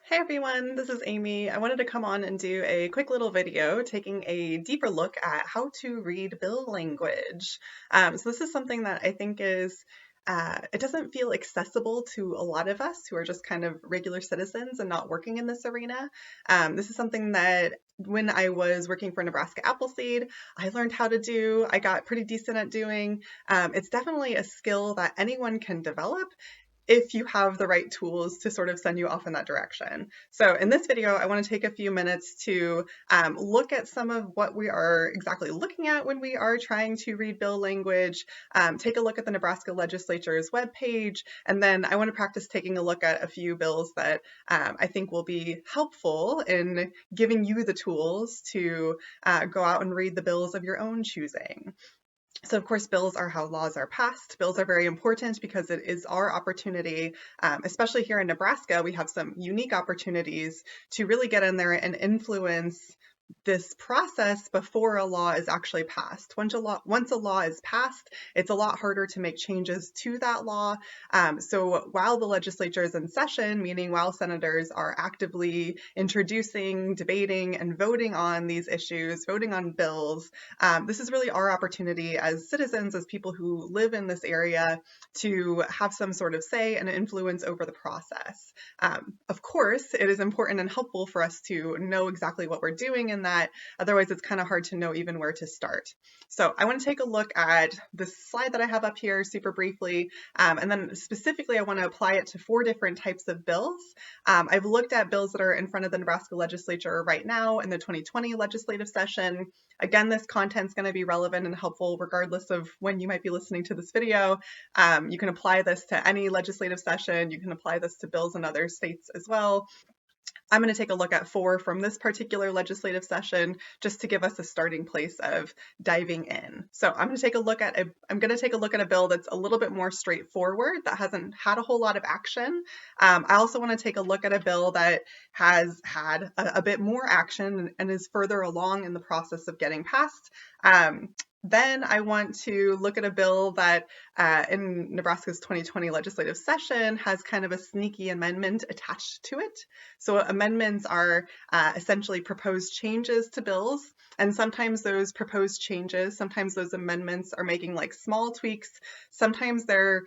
Hey everyone, this is Amy. I wanted to come on and do a quick little video taking a deeper look at how to read bill language. So this is something that I think it doesn't feel accessible to a lot of us who are just kind of regular citizens and not working in this arena. This is something that when I was working for Nebraska Appleseed, I learned how to do. I got pretty decent at doing. It's definitely a skill that anyone can develop if you have the right tools to sort of send you off in that direction. So in this video, I want to take a few minutes to look at some of what we are exactly looking at when we are trying to read bill language, take a look at the Nebraska Legislature's webpage, and then I want to practice taking a look at a few bills that I think will be helpful in giving you the tools to go out and read the bills of your own choosing. So, of course, bills are how laws are passed. Bills are very important because it is our opportunity, especially here in Nebraska, we have some unique opportunities to really get in there and influence this process before a law is actually passed. Once a law is passed, it's a lot harder to make changes to that law. So while the legislature is in session, meaning while senators are actively introducing, debating, and voting on these issues, voting on bills, this is really our opportunity as citizens, as people who live in this area, to have some sort of say and influence over the process. Of course, it is important and helpful for us to know exactly what we're doing in that. Otherwise, it's kind of hard to know even where to start. So I want to take a look at this slide that I have up here super briefly, and then specifically I want to apply it to 4 different types of bills. I've looked at bills that are in front of the Nebraska Legislature right now in the 2020 legislative session. Again, this content is going to be relevant and helpful regardless of when you might be listening to this video. You can apply this to any legislative session. You can apply this to bills in other states as well. I'm going to take a look at 4 from this particular legislative session just to give us a starting place of diving in. So I'm going to take a look at a bill that's a little bit more straightforward, that hasn't had a whole lot of action. I also want to take a look at a bill that has had a bit more action and is further along in the process of getting passed. Then I want to look at a bill that in Nebraska's 2020 legislative session has kind of a sneaky amendment attached to it. So amendments are essentially proposed changes to bills, and sometimes those proposed changes, sometimes those amendments are making like small tweaks, sometimes they're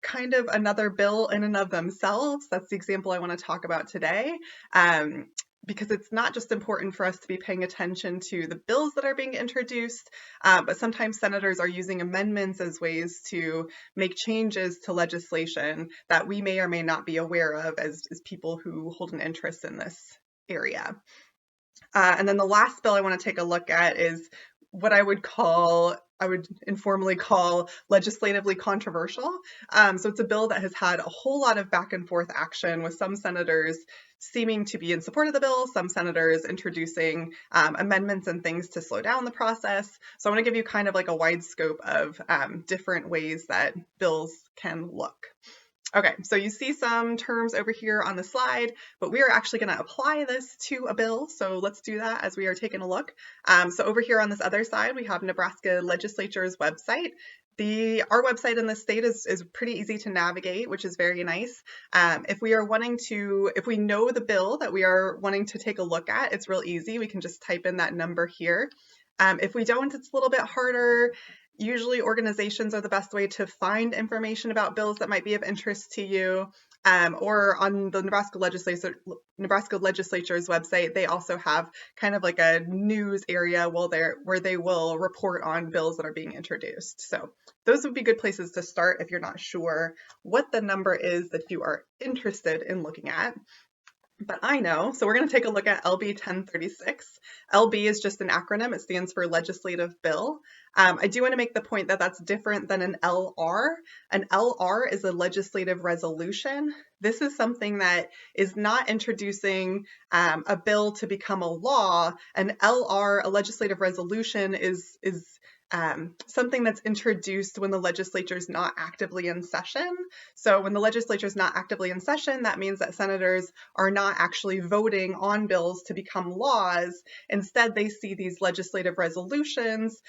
kind of another bill in and of themselves. That's the example I want to talk about today. Because it's not just important for us to be paying attention to the bills that are being introduced, but sometimes senators are using amendments as ways to make changes to legislation that we may or may not be aware of as people who hold an interest in this area. And then the last bill I want to take a look at is what I would informally call legislatively controversial. So it's a bill that has had a whole lot of back and forth action, with some senators seeming to be in support of the bill, some senators introducing amendments and things to slow down the process. So I want to give you kind of like a wide scope of different ways that bills can look. Okay, so you see some terms over here on the slide, but we are actually going to apply this to a bill. So let's do that as we are taking a look. So over here on this other side, we have Nebraska Legislature's website. Our website in the state is pretty easy to navigate, which is very nice. If we know the bill that we are wanting to take a look at, it's real easy. We can just type in that number here. If we don't, it's a little bit harder. Usually organizations are the best way to find information about bills that might be of interest to you. Or on the Nebraska Legislature's website, they also have kind of like a news area where they will report on bills that are being introduced. So those would be good places to start if you're not sure what the number is that you are interested in looking at. But I know, so we're going to take a look at LB 1036. LB is just an acronym. It stands for legislative bill. I do want to make the point that that's different than an LR. An LR is a legislative resolution. This is something that is not introducing a bill to become a law. An LR, a legislative resolution, is something that's introduced when the legislature is not actively in session. So when the legislature is not actively in session, that means that senators are not actually voting on bills to become laws. Instead, they see these legislative resolutions.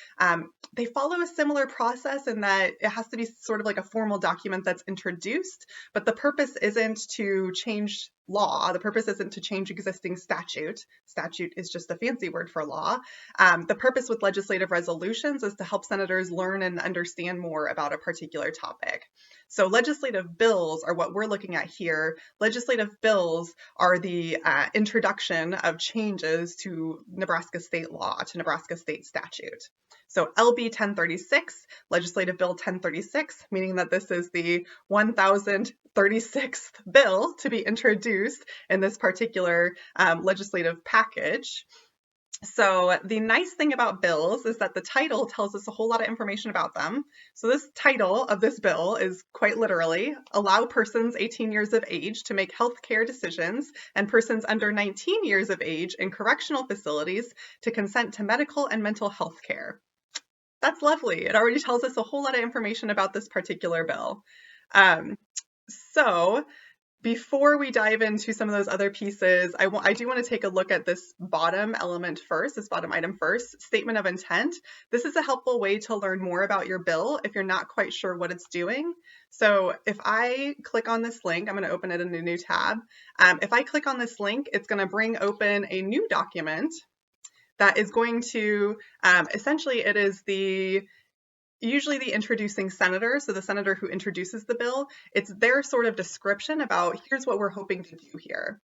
They follow a similar process in that it has to be sort of like a formal document that's introduced, but the purpose isn't to change law. The purpose isn't to change existing statute. Statute is just a fancy word for law. The purpose with legislative resolutions is to help senators learn and understand more about a particular topic. So legislative bills are what we're looking at here. Legislative bills are the introduction of changes to Nebraska state law, to Nebraska state statute. So LB 1036, Legislative Bill 1036, meaning that this is the 1036th bill to be introduced in this particular legislative package. So the nice thing about bills is that the title tells us a whole lot of information about them. So this title of this bill is quite literally, allow persons 18 years of age to make healthcare decisions and persons under 19 years of age in correctional facilities to consent to medical and mental health care. That's lovely. It already tells us a whole lot of information about this particular bill. So before we dive into some of those other pieces, I do want to take a look at this bottom element first, this bottom item first, statement of intent. This is a helpful way to learn more about your bill if you're not quite sure what it's doing. So if I click on this link, I'm going to open it in a new tab. If I click on this link, it's going to bring open a new document that is going to, essentially it is usually the introducing senator, so the senator who introduces the bill, it's their sort of description about here's what we're hoping to do here.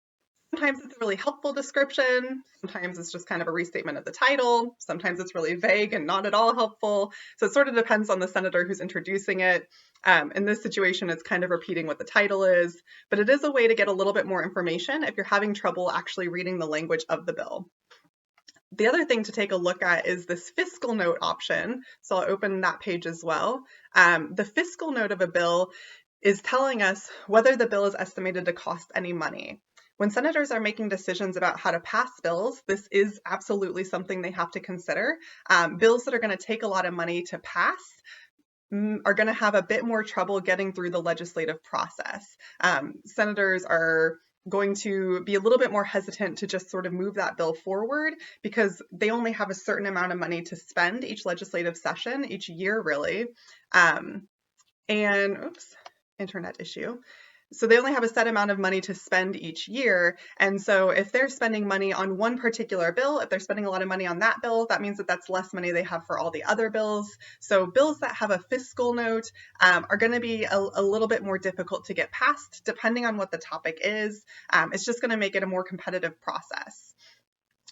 Sometimes it's a really helpful description, sometimes it's just kind of a restatement of the title, sometimes it's really vague and not at all helpful, so it sort of depends on the senator who's introducing it. In this situation, it's kind of repeating what the title is, but it is a way to get a little bit more information if you're having trouble actually reading the language of the bill. The other thing to take a look at is this fiscal note option. So I'll open that page as well. The fiscal note of a bill is telling us whether the bill is estimated to cost any money. When senators are making decisions about how to pass bills, this is absolutely something they have to consider. Bills that are going to take a lot of money to pass are going to have a bit more trouble getting through the legislative process. Senators are going to be a little bit more hesitant to just sort of move that bill forward because they only have a certain amount of money to spend each legislative session, each year really. Internet issue. So they only have a set amount of money to spend each year. And so if they're spending money on one particular bill, if they're spending a lot of money on that bill, that means that that's less money they have for all the other bills. So bills that have a fiscal note are going to be a little bit more difficult to get passed depending on what the topic is. It's just going to make it a more competitive process.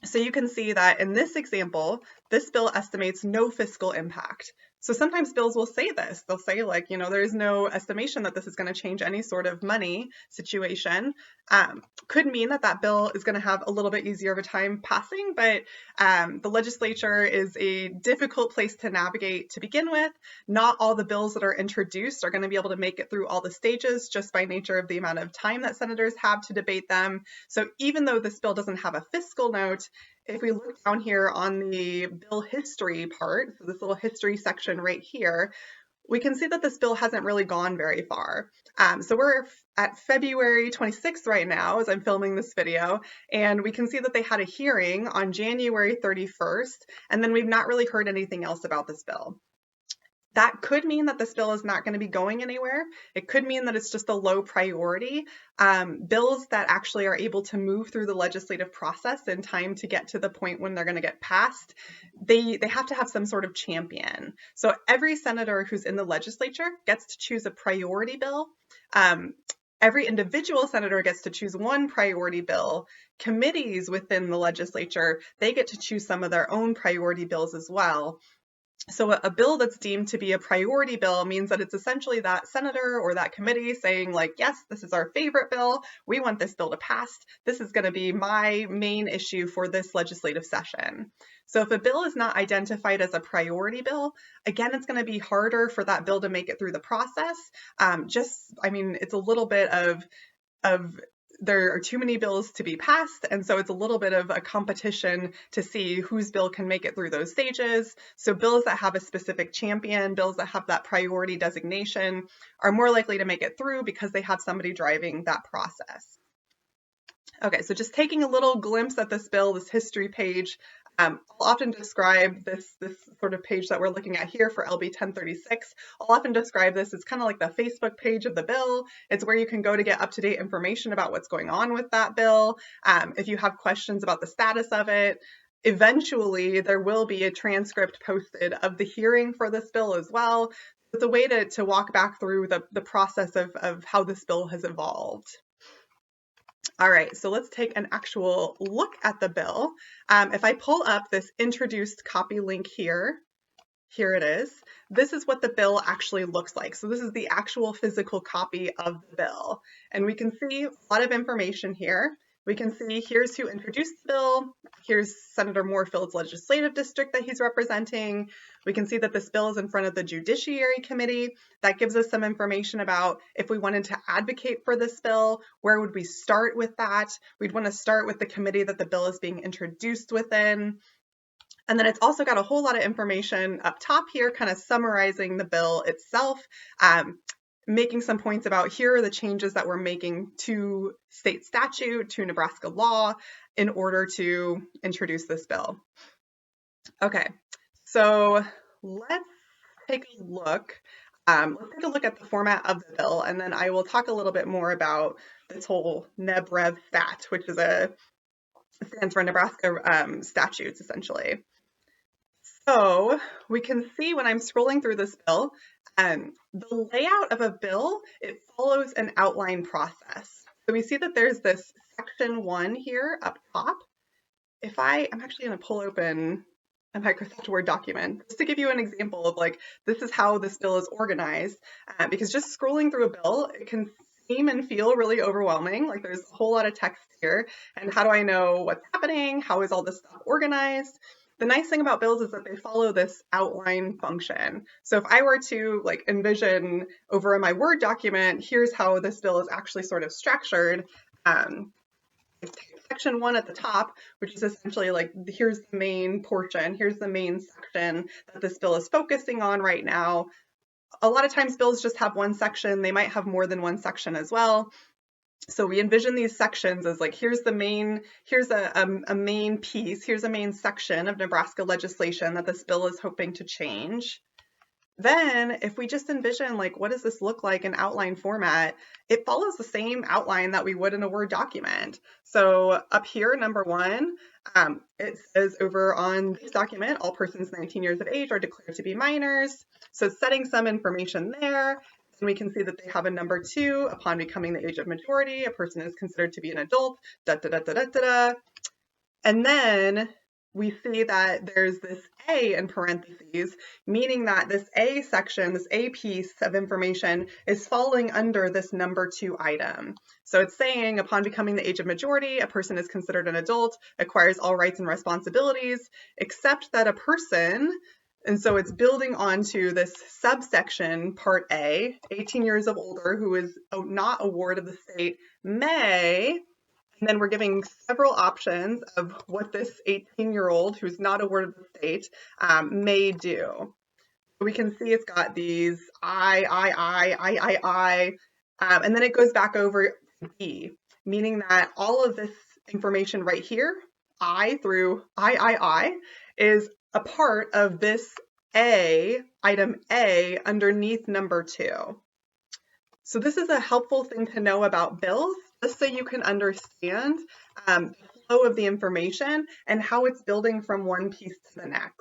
So you can see that in this example, this bill estimates no fiscal impact. So sometimes bills will say this. They'll say like, there is no estimation that this is going to change any sort of money situation. Could mean that that bill is going to have a little bit easier of a time passing, but the legislature is a difficult place to navigate to begin with. Not all the bills that are introduced are going to be able to make it through all the stages just by nature of the amount of time that senators have to debate them. So even though this bill doesn't have a fiscal note, if we look down here on the bill history part, so this little history section right here, we can see that this bill hasn't really gone very far. So we're at February 26th right now as I'm filming this video, and we can see that they had a hearing on January 31st, and then we've not really heard anything else about this bill. That could mean that this bill is not going to be going anywhere. It could mean that it's just a low priority. Bills that actually are able to move through the legislative process in time to get to the point when they're going to get passed, they have to have some sort of champion. So every senator who's in the legislature gets to choose a priority bill. Every individual senator gets to choose one priority bill. Committees within the legislature, they get to choose some of their own priority bills as well. So a bill that's deemed to be a priority bill means that it's essentially that senator or that committee saying like, yes, this is our favorite bill. We want this bill to pass. This is going to be my main issue for this legislative session. So if a bill is not identified as a priority bill, again, it's going to be harder for that bill to make it through the process. It's a little bit of there are too many bills to be passed, and so it's a little bit of a competition to see whose bill can make it through those stages. So bills that have a specific champion, bills that have that priority designation, are more likely to make it through because they have somebody driving that process. Okay, so just taking a little glimpse at this bill, this history page, I'll often describe this sort of page that we're looking at here for LB 1036. I'll often describe this as kind of like the Facebook page of the bill. It's where you can go to get up-to-date information about what's going on with that bill. If you have questions about the status of it, eventually there will be a transcript posted of the hearing for this bill as well. It's a way to walk back through the process of how this bill has evolved. All right, so let's take an actual look at the bill. If I pull up this introduced copy link here it is. This is what the bill actually looks like. So this is the actual physical copy of the bill. And we can see a lot of information here. We can see here's who introduced the bill. Here's Senator Moorfield's legislative district that he's representing. We can see that this bill is in front of the Judiciary Committee. That gives us some information about if we wanted to advocate for this bill, where would we start with that? We'd want to start with the committee that the bill is being introduced within. And then it's also got a whole lot of information up top here, kind of summarizing the bill itself, making some points about here are the changes that we're making to state statute, to Nebraska law, in order to introduce this bill. Okay, so let's take a look. Let's take a look at the format of the bill, and then I will talk a little bit more about this whole NEBREV stat, which is stands for Nebraska statutes, essentially. So we can see when I'm scrolling through this bill, the layout of a bill, it follows an outline process. So we see that there's this section 1 here up top. I'm actually going to pull open a Microsoft Word document just to give you an example of like, this is how this bill is organized, because just scrolling through a bill, it can seem and feel really overwhelming. Like there's a whole lot of text here. And how do I know what's happening? How is all this stuff organized? The nice thing about bills is that they follow this outline function. So if I were to like envision over in my Word document, here's how this bill is actually sort of structured. Section 1 at the top, which is essentially like, here's the main portion, here's the main section that this bill is focusing on right now. A lot of times bills just have one section. They might have more than one section as well. So we envision these sections as like, here's a main piece, here's a main section of Nebraska legislation that this bill is hoping to change. Then if we just envision like, what does this look like in outline format? It follows the same outline that we would in a Word document. So up here, number 1, it says over on this document, all persons 19 years of age are declared to be minors. So it's setting some information there. And we can see that they have a number 2, upon becoming the age of majority, a person is considered to be an adult, da da da da da da. And then we see that there's this A in parentheses, meaning that this A section, this A piece of information is falling under this number 2 item. So it's saying upon becoming the age of majority, a person is considered an adult, acquires all rights and responsibilities, except that a person, and so it's building onto this subsection, Part A, 18 years of older, who is not a ward of the state, may, and then we're giving several options of what this 18-year-old who's not a ward of the state may do. We can see it's got these I, and then it goes back over to B, meaning that all of this information right here, I through I, is a part of this A, item A, underneath number 2. So this is a helpful thing to know about bills, just so you can understand the flow of the information and how it's building from one piece to the next.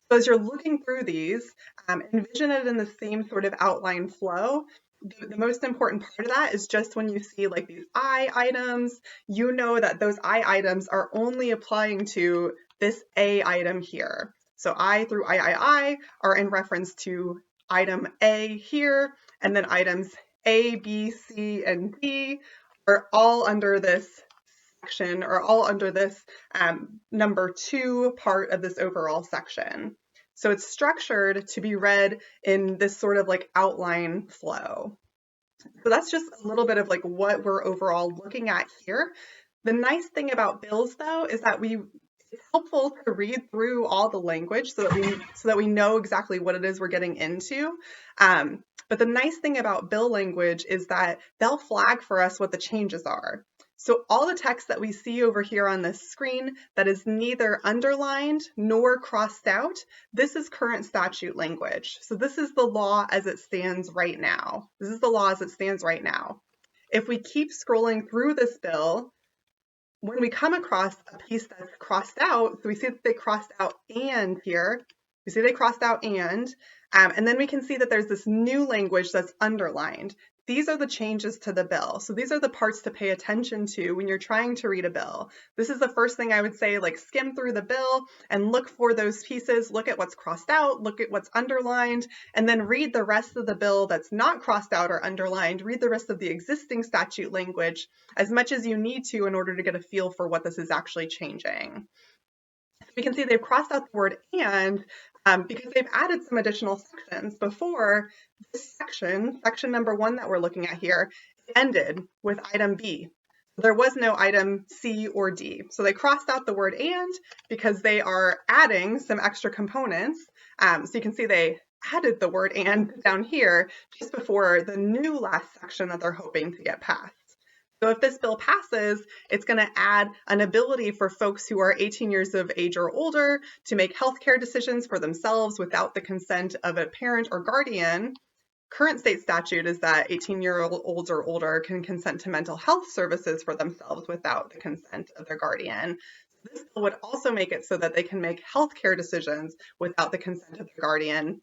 So as you're looking through these, envision it in the same sort of outline flow. The most important part of that is just when you see like these I items, you know that those I items are only applying to this A item here. So I through I are in reference to item A here, and then items A, B, C, and D are all under this section, or all under this number 2 part of this overall section. So it's structured to be read in this sort of like outline flow. So that's just a little bit of like what we're overall looking at here. The nice thing about bills though is that it's helpful to read through all the language so that we know exactly what it is we're getting into. But the nice thing about bill language is that they'll flag for us what the changes are. So all the text that we see over here on this screen that is neither underlined nor crossed out, this is current statute language. So this is the law as it stands right now. This is the law as it stands right now. If we keep scrolling through this bill, when we come across a piece that's crossed out, so we see that they crossed out and here, we see they crossed out and then we can see that there's this new language that's underlined. These are the changes to the bill. So these are the parts to pay attention to when you're trying to read a bill. This is the first thing I would say, like skim through the bill and look for those pieces, look at what's crossed out, look at what's underlined, and then read the rest of the bill that's not crossed out or underlined, read the rest of the existing statute language as much as you need to in order to get a feel for what this is actually changing. We can see they've crossed out the word and because they've added some additional sections. Before, this section number 1 that we're looking at here, ended with item B. There was no item C or D. So they crossed out the word and because they are adding some extra components. So you can see they added the word and down here just before the new last section that they're hoping to get passed. So if this bill passes, it's going to add an ability for folks who are 18 years of age or older to make healthcare decisions for themselves without the consent of a parent or guardian. Current state statute is that 18-year-olds or older can consent to mental health services for themselves without the consent of their guardian. This bill would also make it so that they can make healthcare decisions without the consent of their guardian.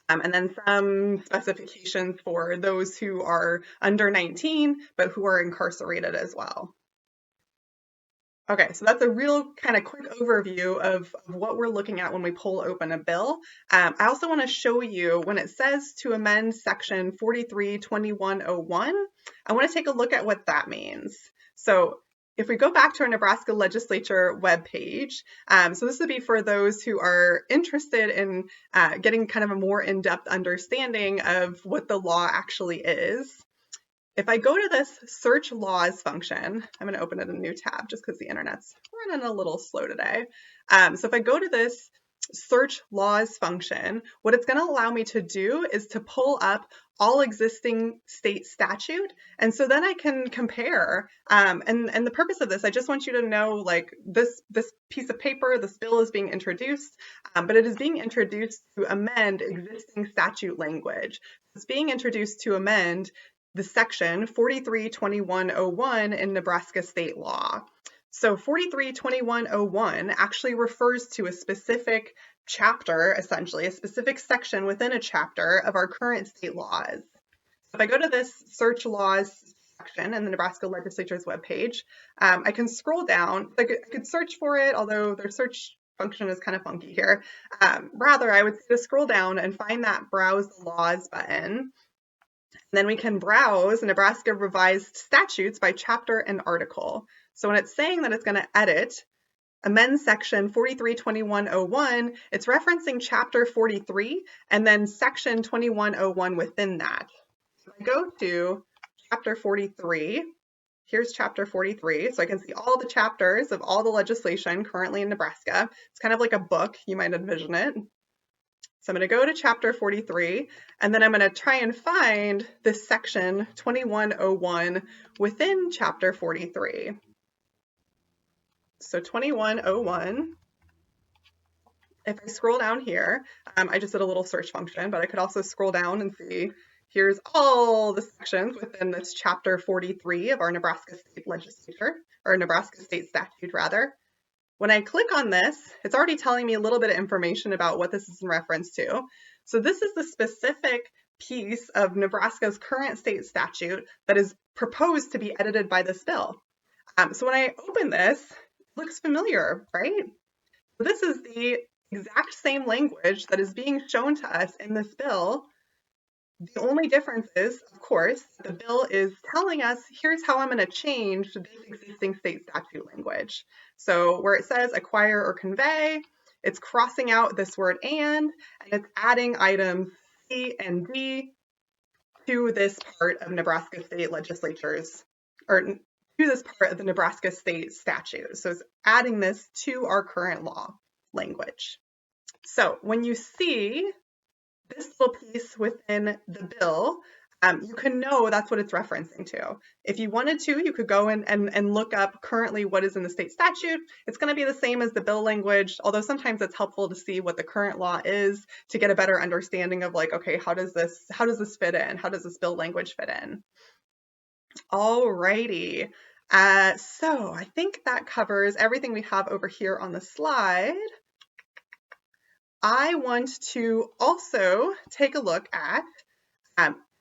And then some specifications for those who are under 19, but who are incarcerated as well. Okay, so that's a real kind of quick overview of what we're looking at when we pull open a bill. I also want to show you when it says to amend section 43-2101, I want to take a look at what that means. So if we go back to our Nebraska Legislature webpage, so this would be for those who are interested in getting kind of a more in-depth understanding of what the law actually is. If I go to this search laws function, I'm going to open it in a new tab just because the internet's running a little slow today. So if I go to this search laws function, what it's going to allow me to do is to pull up all existing state statute. And so then I can compare. And the purpose of this, I just want you to know, like this piece of paper, this bill is being introduced, but it is being introduced to amend existing statute language. It's being introduced to amend the section 43-2101 in Nebraska state law. So 43-2101 actually refers to a specific chapter, essentially, a specific section within a chapter of our current state laws. If I go to this search laws section in the Nebraska Legislature's webpage, I can scroll down. I could search for it, although their search function is kind of funky here. Rather, I would say to scroll down and find that Browse the Laws button. Then we can browse Nebraska revised statutes by chapter and article. So when it's saying that it's going to amend section 43-2101, it's referencing chapter 43 and then section 2101 within that. So I go to chapter 43. Here's chapter 43. So I can see all the chapters of all the legislation currently in Nebraska. It's kind of like a book, you might envision it. So I'm going to go to chapter 43, and then I'm going to try and find this section 2101 within chapter 43. So 2101, if I scroll down here, I just did a little search function, but I could also scroll down and see here's all the sections within this chapter 43 of our Nebraska State Legislature, or Nebraska State Statute rather. When I click on this, it's already telling me a little bit of information about what this is in reference to. So this is the specific piece of Nebraska's current state statute that is proposed to be edited by this bill. So when I open this, it looks familiar, right? So this is the exact same language that is being shown to us in this bill. The only difference is, of course, the bill is telling us, here's how I'm going to change this existing state statute language. So where it says acquire or convey, it's crossing out this word and it's adding items C and D to this part of Nebraska state legislatures, or to this part of the Nebraska state statute. So it's adding this to our current law language. So when you see this little piece within the bill, you can know that's what it's referencing to. If you wanted to, you could go and look up currently what is in the state statute. It's going to be the same as the bill language, although sometimes it's helpful to see what the current law is to get a better understanding of like, okay, how does this fit in? How does this bill language fit in? Alrighty. So I think that covers everything we have over here on the slide. I want to also take a look at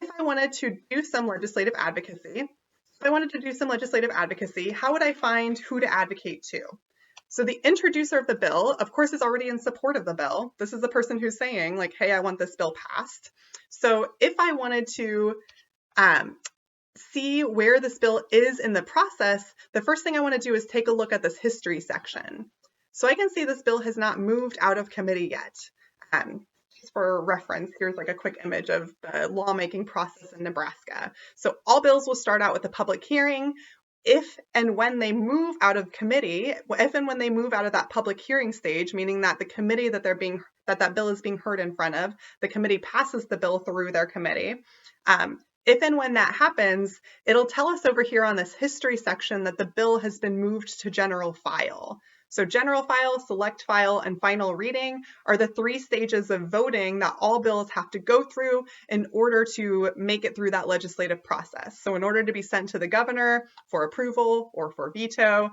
if I wanted to do some legislative advocacy. How would I find who to advocate to? So the introducer of the bill, of course, is already in support of the bill. This is the person who's saying like, hey, I want this bill passed. So if I wanted to see where this bill is in the process, the first thing I want to do is take a look at this history section. So I can see this bill has not moved out of committee yet. Just for reference, here's like a quick image of the lawmaking process in Nebraska. So all bills will start out with a public hearing. If and when they move out of committee, if and when they move out of that public hearing stage, meaning that the committee that that bill is being heard in front of, the committee passes the bill through their committee. If and when that happens, it'll tell us over here on this history section that the bill has been moved to general file. So general file, select file, and final reading are the 3 stages of voting that all bills have to go through in order to make it through that legislative process. So in order to be sent to the governor for approval or for veto,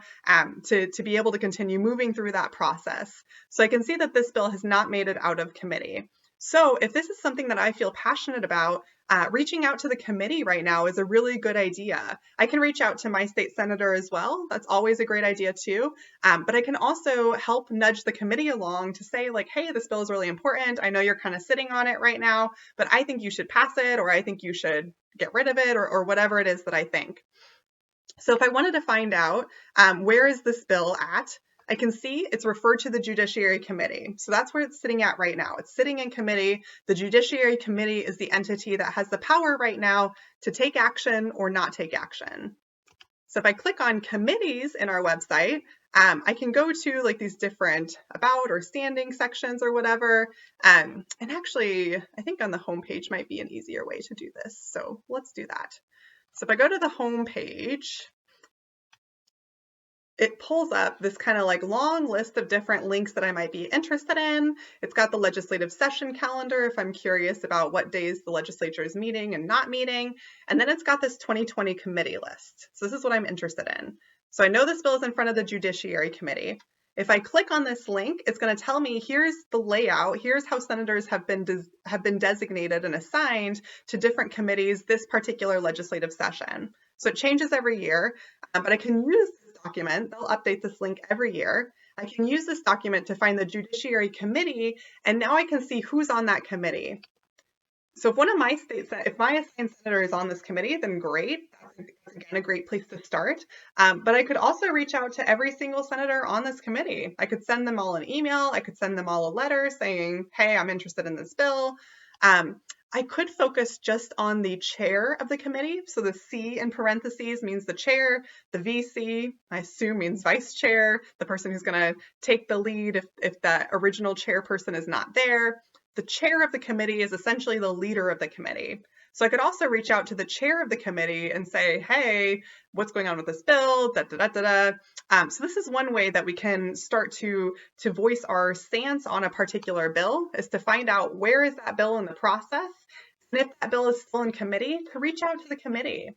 to be able to continue moving through that process. So I can see that this bill has not made it out of committee. So if this is something that I feel passionate about, reaching out to the committee right now is a really good idea. I can reach out to my state senator as well. That's always a great idea too. But I can also help nudge the committee along to say like, hey, this bill is really important. I know you're kind of sitting on it right now, but I think you should pass it, or I think you should get rid of it, or whatever it is that I think. So if I wanted to find out where is this bill at, I can see it's referred to the Judiciary Committee. So that's where it's sitting at right now. It's sitting in committee. The Judiciary Committee is the entity that has the power right now to take action or not take action. So if I click on committees in our website, I can go to like these different about or standing sections or whatever. And actually, I think on the home page might be an easier way to do this. So let's do that. So if I go to the home page, it pulls up this kind of like long list of different links that I might be interested in. It's got the legislative session calendar if I'm curious about what days the legislature is meeting and not meeting. And then it's got this 2020 committee list. So this is what I'm interested in. So I know this bill is in front of the Judiciary Committee. If I click on this link, it's going to tell me here's the layout. Here's how senators have been designated and assigned to different committees this particular legislative session. So it changes every year, but I can use this document. They'll update this link every year. I can use this document to find the Judiciary Committee, and now I can see who's on that committee. So if one of my states, if my assigned senator is on this committee, then great. That's again a great place to start. But I could also reach out to every single senator on this committee. I could send them all an email. I could send them all a letter saying, hey, I'm interested in this bill. I could focus just on the chair of the committee. So the C in parentheses means the chair. The VC, I assume, means vice chair, the person who's going to take the lead if that original chairperson is not there. The chair of the committee is essentially the leader of the committee. So I could also reach out to the chair of the committee and say, hey, what's going on with this bill? So this is one way that we can start to voice our stance on a particular bill, is to find out where is that bill in the process. And if that bill is still in committee, to reach out to the committee.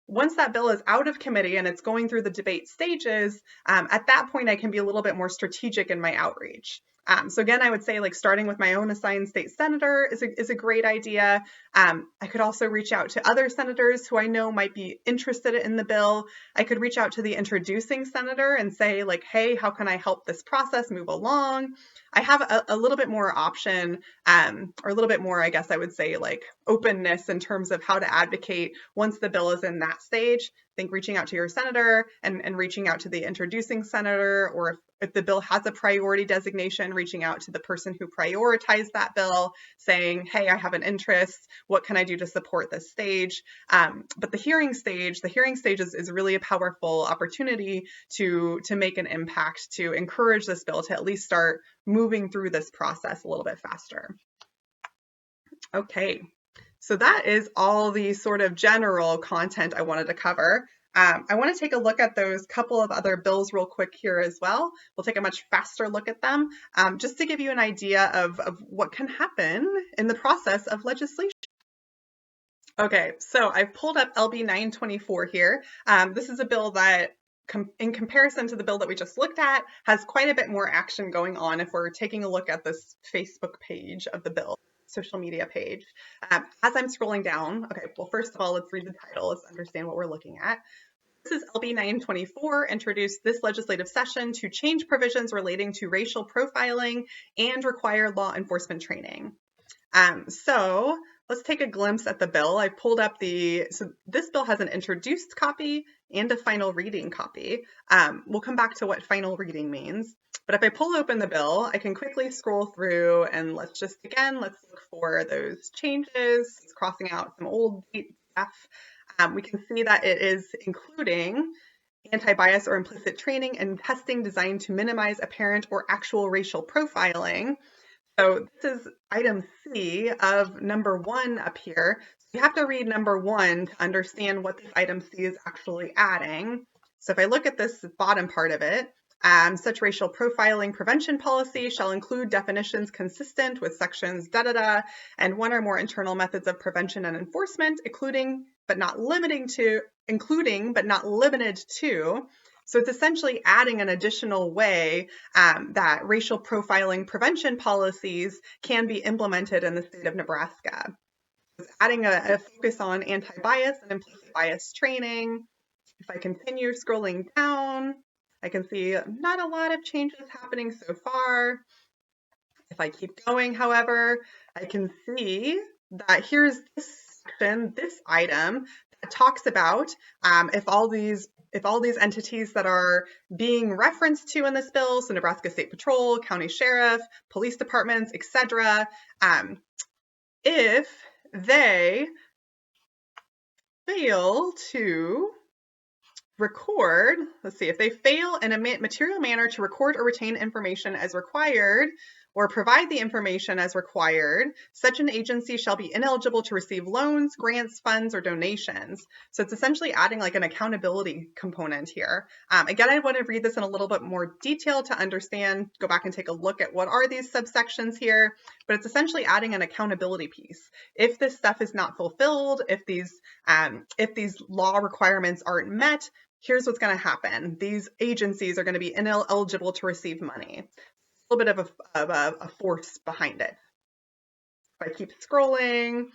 Once that bill is out of committee and it's going through the debate stages, at that point I can be a little bit more strategic in my outreach. So again, I would say like starting with my own assigned state senator is a great idea. I could also reach out to other senators who I know might be interested in the bill. I could reach out to the introducing senator and say like, hey, how can I help this process move along? I have a little bit more option, or a little bit more, I guess I would say, like openness in terms of how to advocate once the bill is in that stage. I think reaching out to your senator and reaching out to the introducing senator, or if the bill has a priority designation, reaching out to the person who prioritized that bill, saying, hey, I have an interest. What can I do to support this stage? But the hearing stage is really a powerful opportunity to make an impact, to encourage this bill to at least start moving through this process a little bit faster. Okay, So that is all the sort of general content I wanted to cover. I want to take a look at those couple of other bills real quick here as well. We'll take a much faster look at them, just to give you an idea of what can happen in the process of legislation. Okay, so I've pulled up LB 924 here. This is a bill that, in comparison to the bill that we just looked at, has quite a bit more action going on if we're taking a look at this Facebook page of the bill, social media page. As I'm scrolling down, okay, well, first of all, let's read the title. Let's understand what we're looking at. This is LB 924, introduced this legislative session to change provisions relating to racial profiling and require law enforcement training. So let's take a glimpse at the bill. I pulled up so this bill has an introduced copy and a final reading copy. We'll come back to what final reading means. But if I pull open the bill, I can quickly scroll through and let's look for those changes. It's crossing out some old date stuff. We can see that it is including anti-bias or implicit training and testing designed to minimize apparent or actual racial profiling. So this is item C of number 1 up here. So you have to read number 1 to understand what this item C is actually adding. So if I look at this bottom part of it, such racial profiling prevention policy shall include definitions consistent with sections da-da-da and one or more internal methods of prevention and enforcement, including but not limited to. So it's essentially adding an additional way that racial profiling prevention policies can be implemented in the state of Nebraska. It's adding a focus on anti-bias and implicit bias training. If I continue scrolling down, I can see not a lot of changes happening so far. If I keep going, however, I can see that here's this section, this item, that talks about if all these entities that are being referenced to in this bill, so Nebraska State Patrol, County Sheriff, police departments, etc., if they fail to record, if they fail in a material manner to record or retain information as required, or provide the information as required, such an agency shall be ineligible to receive loans, grants, funds, or donations. So it's essentially adding like an accountability component here. Again, I want to read this in a little bit more detail to understand, go back and take a look at what are these subsections here, but it's essentially adding an accountability piece. If this stuff is not fulfilled, if these law requirements aren't met, here's what's going to happen. These agencies are going to be ineligible to receive money. A little bit of a force behind it. If I keep scrolling,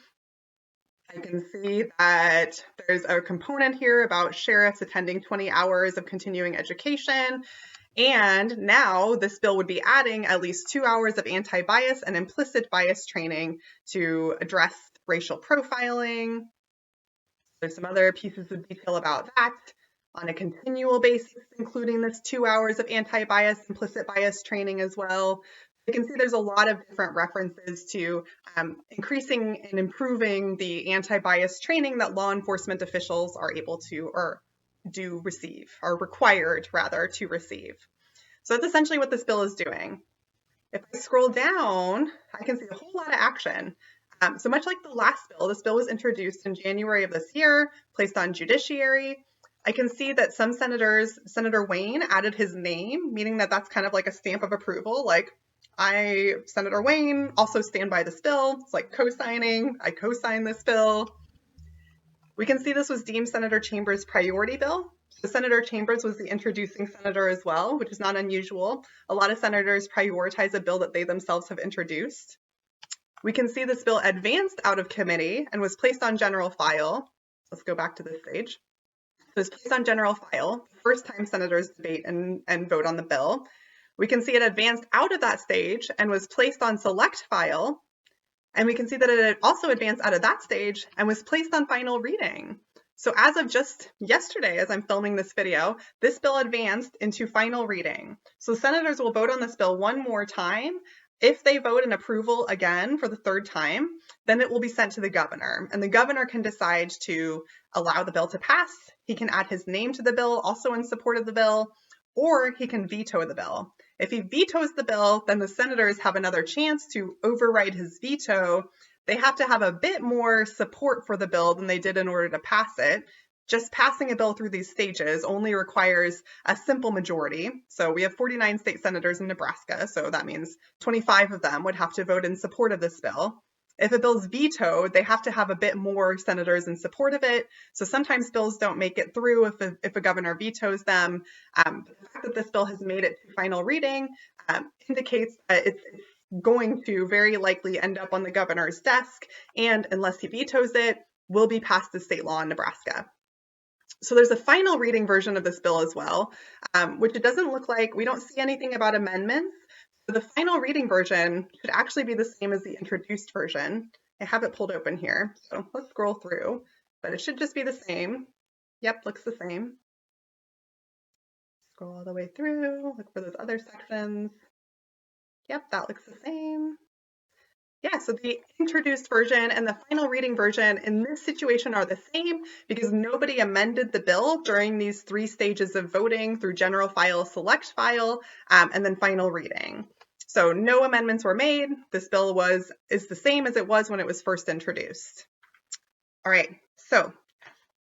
I can see that there's a component here about sheriffs attending 20 hours of continuing education. And now this bill would be adding at least 2 hours of anti-bias and implicit bias training to address racial profiling. There's some other pieces of detail about that. On a continual basis, including this 2 hours of anti-bias, implicit bias training as well. You can see there's a lot of different references to increasing and improving the anti-bias training that law enforcement officials are able to, or do receive, are required rather to receive. So that's essentially what this bill is doing. If I scroll down, I can see a whole lot of action. So much like the last bill, this bill was introduced in January of this year, placed on judiciary. I can see that some senators, Senator Wayne added his name, meaning that that's kind of like a stamp of approval. Like, Senator Wayne, also stand by this bill. It's like co-signing. I co-sign this bill. We can see this was deemed Senator Chambers' priority bill. So Senator Chambers was the introducing senator as well, which is not unusual. A lot of senators prioritize a bill that they themselves have introduced. We can see this bill advanced out of committee and was placed on general file. Let's go back to this page. It was placed on general file, the first time senators debate and vote on the bill. We can see it advanced out of that stage and was placed on select file. And we can see that it also advanced out of that stage and was placed on final reading. So as of just yesterday, as I'm filming this video, this bill advanced into final reading. So senators will vote on this bill one more time. If they vote in approval again for the third time, then it will be sent to the governor. And the governor can decide to allow the bill to pass. He can add his name to the bill, also in support of the bill, or he can veto the bill. If he vetoes the bill, then the senators have another chance to override his veto. they have to have a bit more support for the bill than they did in order to pass it. Just passing a bill through these stages only requires a simple majority. So we have 49 state senators in Nebraska, so that means 25 of them would have to vote in support of this bill. If a bill's vetoed, they have to have a bit more senators in support of it. So sometimes bills don't make it through if a governor vetoes them. The fact that this bill has made it to final reading indicates that it's going to very likely end up on the governor's desk, and unless he vetoes it, will be passed as state law in Nebraska. So there's a final reading version of this bill as well, which it doesn't look like. We don't see anything about amendments. So the final reading version should actually be the same as the introduced version. I have it pulled open here, so let's scroll through, but it should just be the same. Yep, looks the same. Scroll all the way through, look for those other sections. Yep, that looks the same. Yeah, so the introduced version and the final reading version in this situation are the same because nobody amended the bill during these 3 stages of voting through general file, select file, and then final reading. So no amendments were made. This bill is the same as it was when it was first introduced. All right, so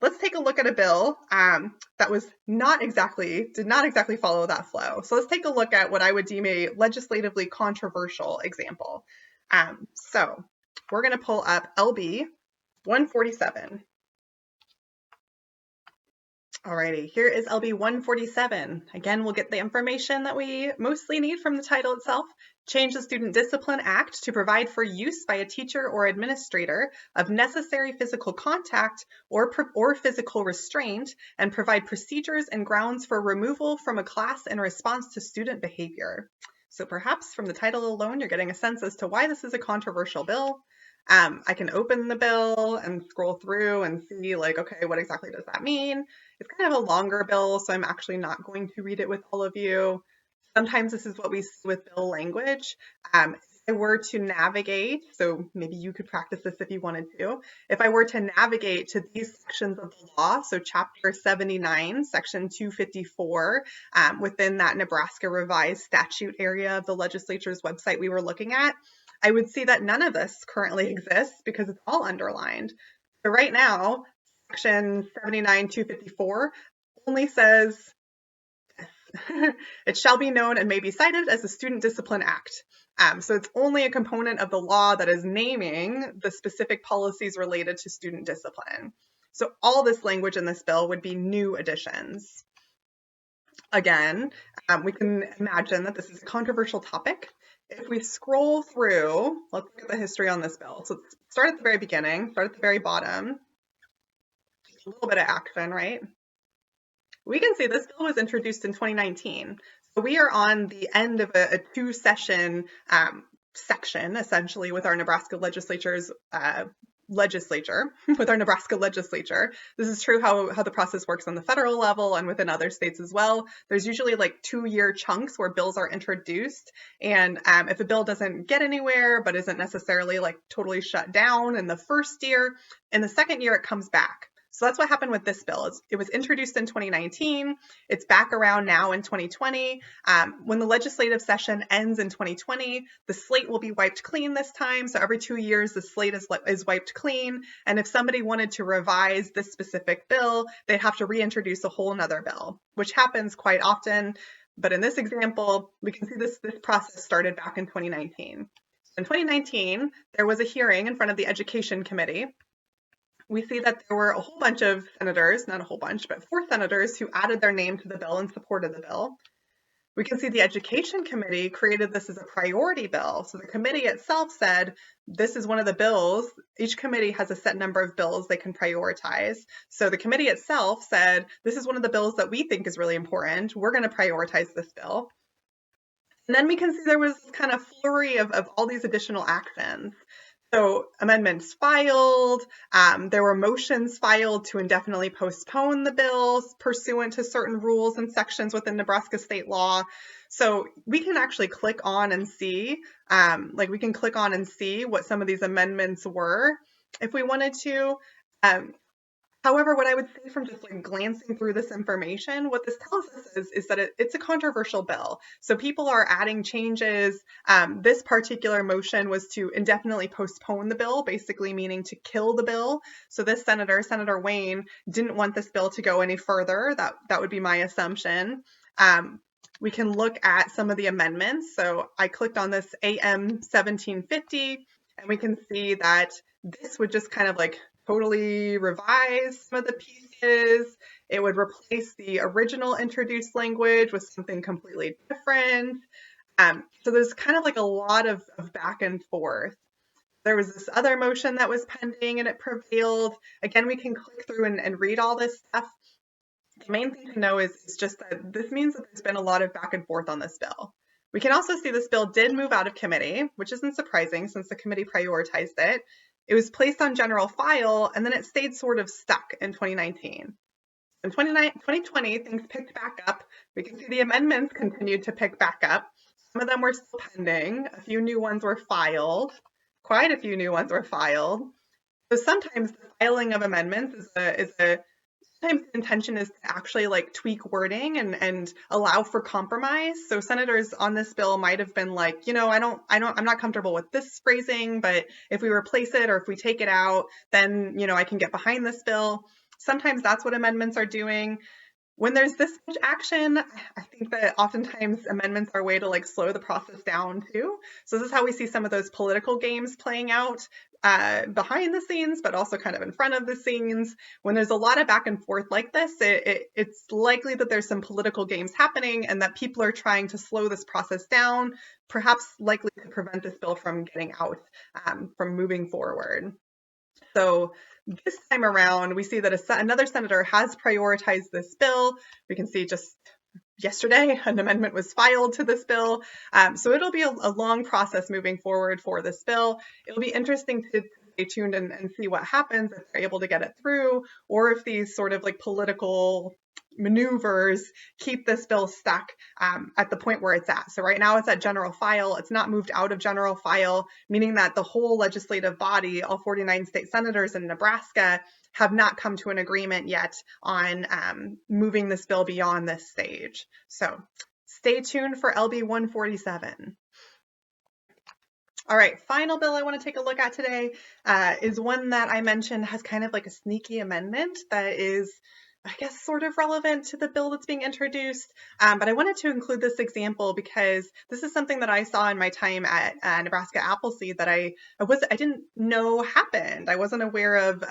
let's take a look at a bill that did not exactly follow that flow. So let's take a look at what I would deem a legislatively controversial example. So we're going to pull up LB 147. Alrighty, here is LB 147. Again, we'll get the information that we mostly need from the title itself. Change the Student Discipline Act to provide for use by a teacher or administrator of necessary physical contact or physical restraint, and provide procedures and grounds for removal from a class in response to student behavior. So perhaps from the title alone, you're getting a sense as to why this is a controversial bill. I can open the bill and scroll through and see like, okay, what exactly does that mean? It's kind of a longer bill, so I'm actually not going to read it with all of you. Sometimes this is what we see with bill language. If I were to navigate, so maybe you could practice this if you wanted to. If I were to navigate to these sections of the law, so Chapter 79, Section 254, within that Nebraska revised statute area of the legislature's website we were looking at, I would see that none of this currently exists because it's all underlined. So right now, Section 79-254 only says, it shall be known and may be cited as the Student Discipline Act. So it's only a component of the law that is naming the specific policies related to student discipline. So all this language in this bill would be new additions. Again, we can imagine that this is a controversial topic. If we scroll through, let's look at the history on this bill. So start at the very beginning, start at the very bottom. A little bit of action, right? We can see this bill was introduced in 2019. So we are on the end of a 2-session section, essentially, with our Nebraska legislature. With our Nebraska legislature. This is true how the process works on the federal level and within other states as well. There's usually like 2-year chunks where bills are introduced, and if a bill doesn't get anywhere but isn't necessarily like totally shut down in the first year, in the second year it comes back. So that's what happened with this bill. It was introduced in 2019. It's back around now in 2020. When the legislative session ends in 2020, the slate will be wiped clean this time. So every 2 years, the slate is wiped clean. And if somebody wanted to revise this specific bill, they'd have to reintroduce a whole nother bill, which happens quite often. But in this example, we can see this process started back in 2019. In 2019, there was a hearing in front of the Education Committee. We see that there were a whole bunch of senators, not a whole bunch, but 4 senators who added their name to the bill in support of the bill. We can see the Education Committee created this as a priority bill. So the committee itself said, this is one of the bills. Each committee has a set number of bills they can prioritize. So the committee itself said, this is one of the bills that we think is really important. We're going to prioritize this bill. And then we can see there was kind of flurry of all these additional actions. So amendments filed, there were motions filed to indefinitely postpone the bills pursuant to certain rules and sections within Nebraska state law. So we can actually click on and see, what some of these amendments were if we wanted to. However, what I would say from just like glancing through this information, what this tells us is that it's a controversial bill. So people are adding changes. This particular motion was to indefinitely postpone the bill, basically meaning to kill the bill. So this senator, Senator Wayne, didn't want this bill to go any further. That would be my assumption. We can look at some of the amendments. So I clicked on this AM 1750, and we can see that this would just kind of like totally revise some of the pieces. It would replace the original introduced language with something completely different. So there's kind of like a lot of back and forth. There was this other motion that was pending and it prevailed. Again, we can click through and read all this stuff. The main thing to know is just that this means that there's been a lot of back and forth on this bill. We can also see this bill did move out of committee, which isn't surprising since the committee prioritized it. It was placed on general file, and then it stayed sort of stuck in 2019. In 2020, things picked back up. We can see the amendments continued to pick back up. Some of them were still pending. A few new ones were filed. Quite a few new ones were filed. So sometimes the filing of amendments sometimes the intention is to actually like tweak wording and allow for compromise. So senators on this bill might have been like, I'm not comfortable with this phrasing, but if we replace it or if we take it out, then, I can get behind this bill. Sometimes that's what amendments are doing. When there's this much action, I think that oftentimes amendments are a way to like slow the process down too. So this is how we see some of those political games playing out behind the scenes, but also kind of in front of the scenes. When there's a lot of back and forth like this, it's likely that there's some political games happening and that people are trying to slow this process down, perhaps likely to prevent this bill from getting out, from moving forward. So this time around, we see that another senator has prioritized this bill. We can see just yesterday, an amendment was filed to this bill. So it'll be a long process moving forward for this bill. It'll be interesting to stay tuned and see what happens if they're able to get it through, or if these sort of like political maneuvers keep this bill stuck at the point where it's at. So right now it's at general file. It's not moved out of general file, meaning that the whole legislative body, all 49 state senators in Nebraska, have not come to an agreement yet on moving this bill beyond this stage. So stay tuned for LB 147. All right, final bill I want to take a look at today is one that I mentioned has kind of like a sneaky amendment that is, I guess, sort of relevant to the bill that's being introduced. But I wanted to include this example because this is something that I saw in my time at Nebraska Appleseed that I didn't know happened. I wasn't aware of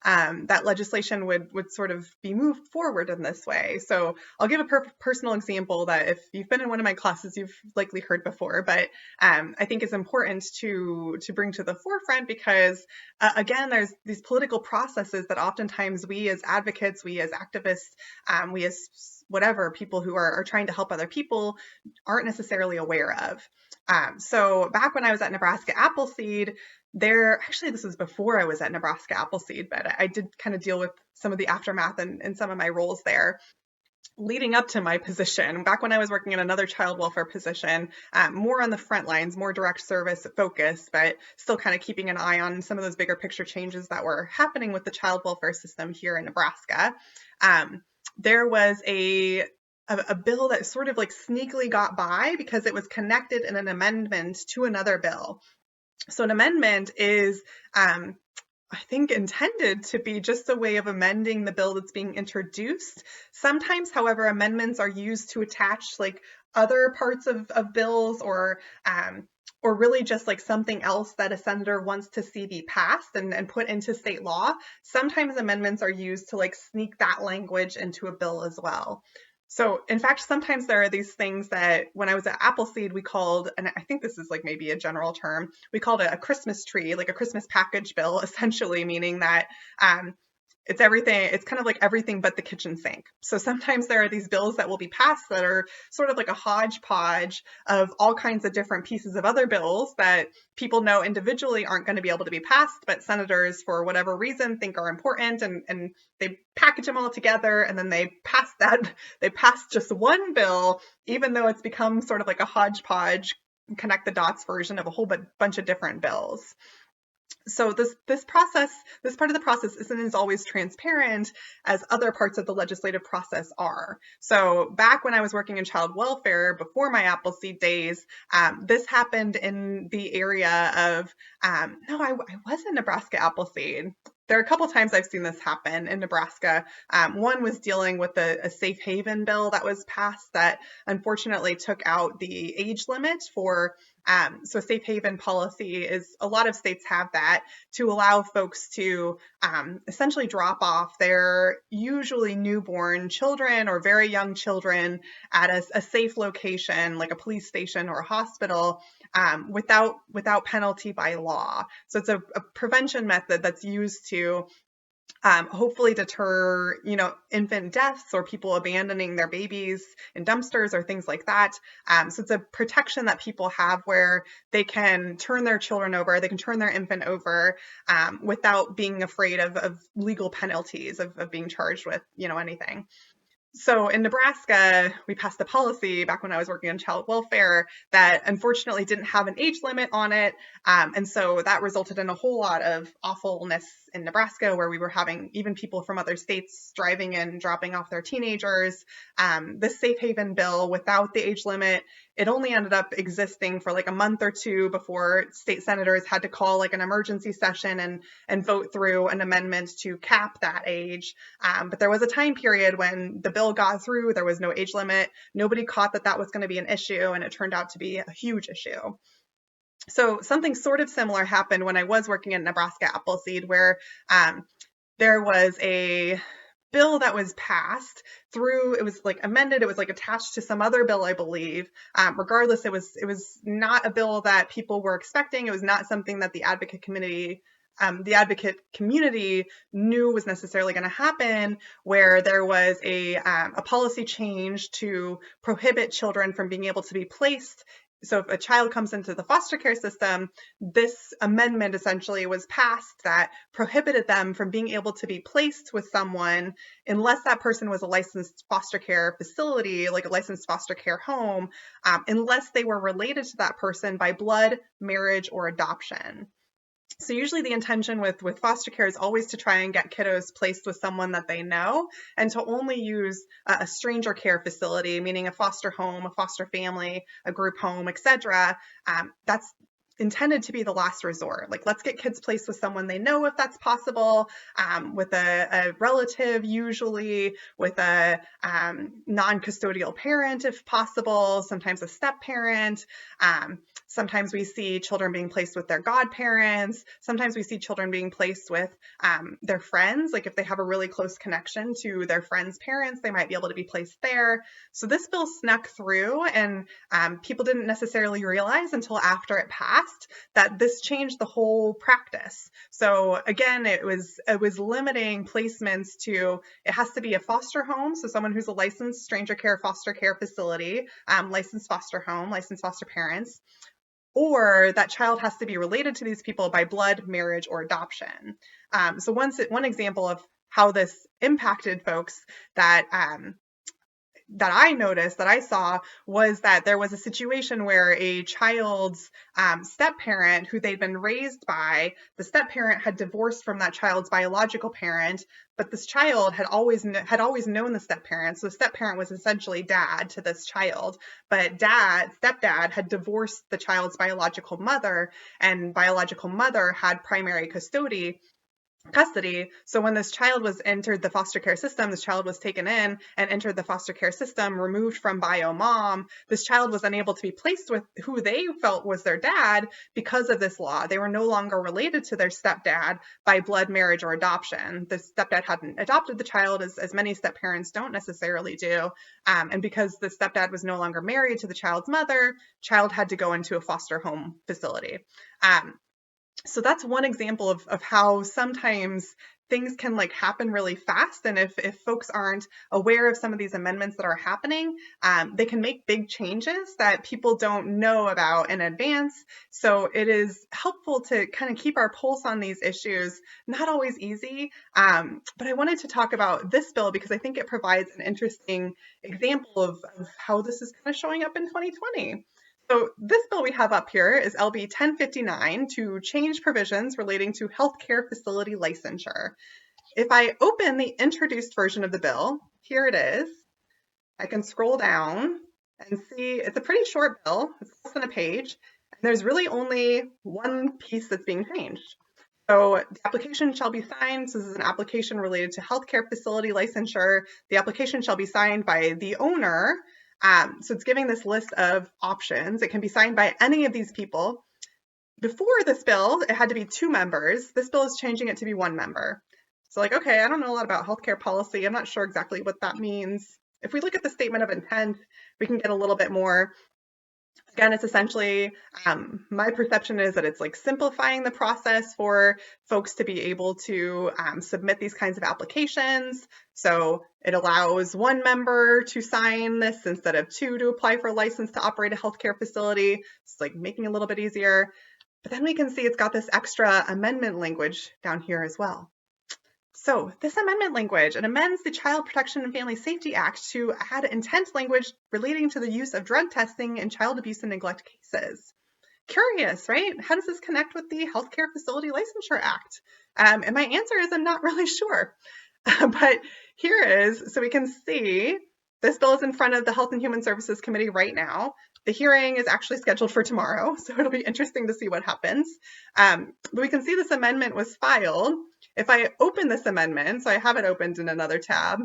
that legislation would sort of be moved forward in this way. So I'll give a personal example that if you've been in one of my classes, you've likely heard before, but I think is important to bring to the forefront because again, there's these political processes that oftentimes we as advocates, we as activists, we as whatever people who are trying to help other people aren't necessarily aware of. So back when I was at Nebraska Appleseed, this was before I was at Nebraska Appleseed, but I did kind of deal with some of the aftermath in some of my roles there. Leading up to my position, back when I was working in another child welfare position, more on the front lines, more direct service focused, but still kind of keeping an eye on some of those bigger picture changes that were happening with the child welfare system here in Nebraska. There was a bill that sort of like sneakily got by because it was connected in an amendment to another bill. So an amendment is I think intended to be just a way of amending the bill that's being introduced. Sometimes, however, amendments are used to attach like other parts of bills or really just like something else that a senator wants to see be passed and put into state law. Sometimes amendments are used to like sneak that language into a bill as well. So in fact, sometimes there are these things that when I was at Appleseed, we called, and I think this is like maybe a general term, we called it a Christmas tree, like a Christmas package bill, essentially meaning that it's everything, it's kind of like everything but the kitchen sink. So sometimes there are these bills that will be passed that are sort of like a hodgepodge of all kinds of different pieces of other bills that people know individually aren't going to be able to be passed, but senators, for whatever reason, think are important, and they package them all together, and then they pass just one bill, even though it's become sort of like a hodgepodge, connect the dots version of a whole bunch of different bills. So this process, this part of the process isn't as always transparent as other parts of the legislative process are. So back when I was working in child welfare before my Appleseed days, this happened in the area of no, I was in Nebraska Appleseed. There are a couple times I've seen this happen in Nebraska. One was dealing with a safe haven bill that was passed that unfortunately took out the age limit for so safe haven policy is a lot of states have that to allow folks to essentially drop off their usually newborn children or very young children at a safe location like a police station or a hospital without penalty by law. So it's a prevention method that's used to hopefully deter, infant deaths or people abandoning their babies in dumpsters or things like that. So it's a protection that people have where they can turn their children over, they can turn their infant over without being afraid of legal penalties of being charged with, anything. So in Nebraska, we passed a policy back when I was working on child welfare that unfortunately didn't have an age limit on it. And so that resulted in a whole lot of awfulness in Nebraska where we were having even people from other states driving in, dropping off their teenagers. This safe haven bill without the age limit, it only ended up existing for like a month or two before state senators had to call like an emergency session and vote through an amendment to cap that age. But there was a time period when the bill got through, there was no age limit. Nobody caught that was going to be an issue, and it turned out to be a huge issue. So something sort of similar happened when I was working at Nebraska Appleseed, where there was a bill that was passed through, it was like amended, it was like attached to some other bill, I believe. Regardless, it was not a bill that people were expecting. It was not something that the advocate community knew was necessarily going to happen, where there was a policy change to prohibit children from being able to be placed. So if a child comes into the foster care system, this amendment essentially was passed that prohibited them from being able to be placed with someone unless that person was a licensed foster care facility, like a licensed foster care home, unless they were related to that person by blood, marriage, or adoption. So usually the intention with foster care is always to try and get kiddos placed with someone that they know and to only use a stranger care facility, meaning a foster home, a foster family, a group home, etc. That's intended to be the last resort. Like, let's get kids placed with someone they know if that's possible, with a relative usually, with a non-custodial parent if possible, sometimes a step parent. Sometimes we see children being placed with their godparents. Sometimes we see children being placed with their friends. Like if they have a really close connection to their friends' parents, they might be able to be placed there. So this bill snuck through, and people didn't necessarily realize until after it passed that this changed the whole practice. So again, it was limiting placements to, it has to be a foster home, so someone who's a licensed stranger care foster care facility, licensed foster home, licensed foster parents, or that child has to be related to these people by blood, marriage, or adoption. So one example of how this impacted folks that I noticed, that I saw, was that there was a situation where a child's step-parent who they'd been raised by, the step-parent had divorced from that child's biological parent, but this child had always known the step-parent. So the step-parent was essentially dad to this child, but stepdad had divorced the child's biological mother, and biological mother had primary custody. So when this child was entered the foster care system, this child was taken in and entered the foster care system, removed from bio mom. This child was unable to be placed with who they felt was their dad because of this law. They were no longer related to their stepdad by blood, marriage, or adoption. The stepdad hadn't adopted the child, as many step-parents don't necessarily do. And because the stepdad was no longer married to the child's mother, child had to go into a foster home facility. So that's one example of how sometimes things can like happen really fast. And if folks aren't aware of some of these amendments that are happening, they can make big changes that people don't know about in advance. So it is helpful to kind of keep our pulse on these issues. Not always easy, but I wanted to talk about this bill because I think it provides an interesting example of how this is kind of showing up in 2020. So this bill we have up here is LB 1059 to change provisions relating to healthcare facility licensure. If I open the introduced version of the bill, here it is. I can scroll down and see it's a pretty short bill. It's less than a page. And there's really only one piece that's being changed. So the application shall be signed. So this is an application related to healthcare facility licensure. The application shall be signed by the owner. So it's giving this list of options. It can be signed by any of these people. Before this bill, it had to be 2 members. This bill is changing it to be 1 member. So like, okay, I don't know a lot about healthcare policy. I'm not sure exactly what that means. If we look at the statement of intent, we can get a little bit more. Again, it's essentially, my perception is that it's like simplifying the process for folks to be able to submit these kinds of applications. So it allows 1 member to sign this instead of 2 to apply for a license to operate a healthcare facility. It's like making it a little bit easier. But then we can see it's got this extra amendment language down here as well. So this amendment language, it amends the Child Protection and Family Safety Act to add intent language relating to the use of drug testing in child abuse and neglect cases. Curious, right? How does this connect with the Healthcare Facility Licensure Act? And my answer is I'm not really sure. But here is, so we can see this bill is in front of the Health and Human Services Committee right now. The hearing is actually scheduled for tomorrow, so it'll be interesting to see what happens. But we can see this amendment was filed. If I open this amendment, so I have it opened in another tab.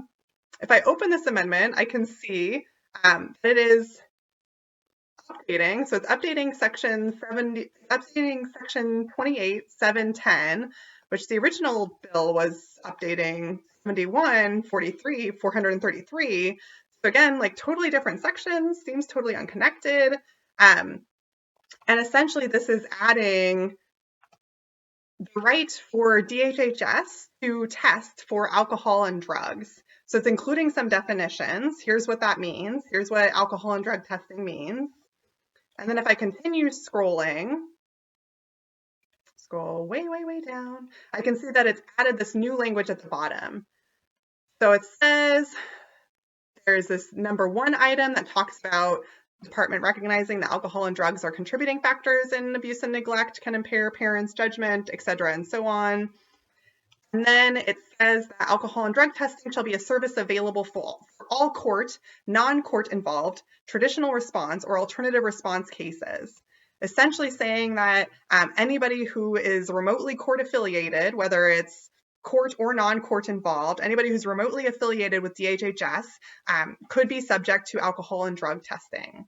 If I open this amendment, I can see that it is updating. So it's updating section 28.710, which the original bill was updating 71.43.433. So again, like totally different sections, seems totally unconnected. And essentially this is adding the right for DHHS to test for alcohol and drugs. So it's including some definitions. Here's what that means. Here's what alcohol and drug testing means. And then if I continue scrolling, scroll way, way, way down, I can see that it's added this new language at the bottom. So it says there's this number 1 item that talks about department recognizing that alcohol and drugs are contributing factors in abuse and neglect, can impair parents' judgment, etc., and so on. And then it says that alcohol and drug testing shall be a service available for all court, non-court involved, traditional response, or alternative response cases. Essentially saying that anybody who is remotely court affiliated, whether it's court or non-court involved, anybody who's remotely affiliated with DHHS could be subject to alcohol and drug testing.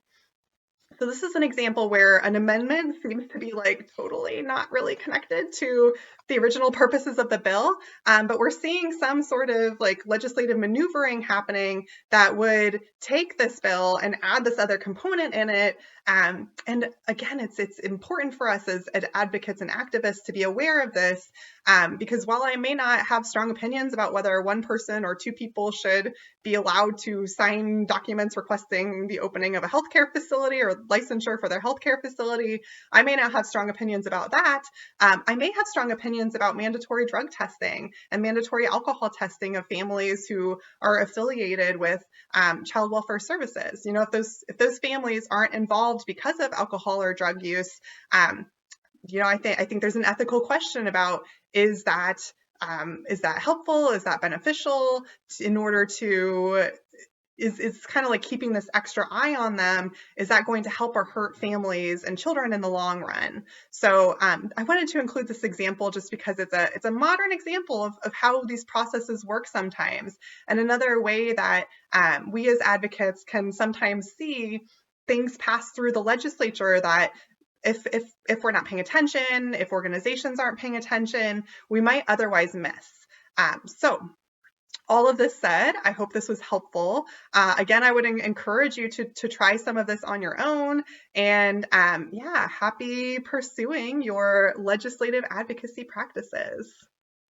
So this is an example where an amendment seems to be like totally not really connected to the original purposes of the bill, but we're seeing some sort of like legislative maneuvering happening that would take this bill and add this other component in it. And again, it's important for us as advocates and activists to be aware of this, because while I may not have strong opinions about whether 1 person or 2 people should be allowed to sign documents requesting the opening of a healthcare facility or licensure for their healthcare facility, I may not have strong opinions about that. I may have strong opinions about mandatory drug testing and mandatory alcohol testing of families who are affiliated with child welfare services. You know, if those families aren't involved because of alcohol or drug use, you know, I think there's an ethical question about is that helpful? Is that beneficial? In order to is kind of like keeping this extra eye on them. Is that going to help or hurt families and children in the long run? So I wanted to include this example just because it's a modern example of how these processes work sometimes, and another way that we as advocates can sometimes see things pass through the legislature that if we're not paying attention, if organizations aren't paying attention, we might otherwise miss. So all of this said, I hope this was helpful. Again, I would encourage you to try some of this on your own, and yeah, happy pursuing your legislative advocacy practices.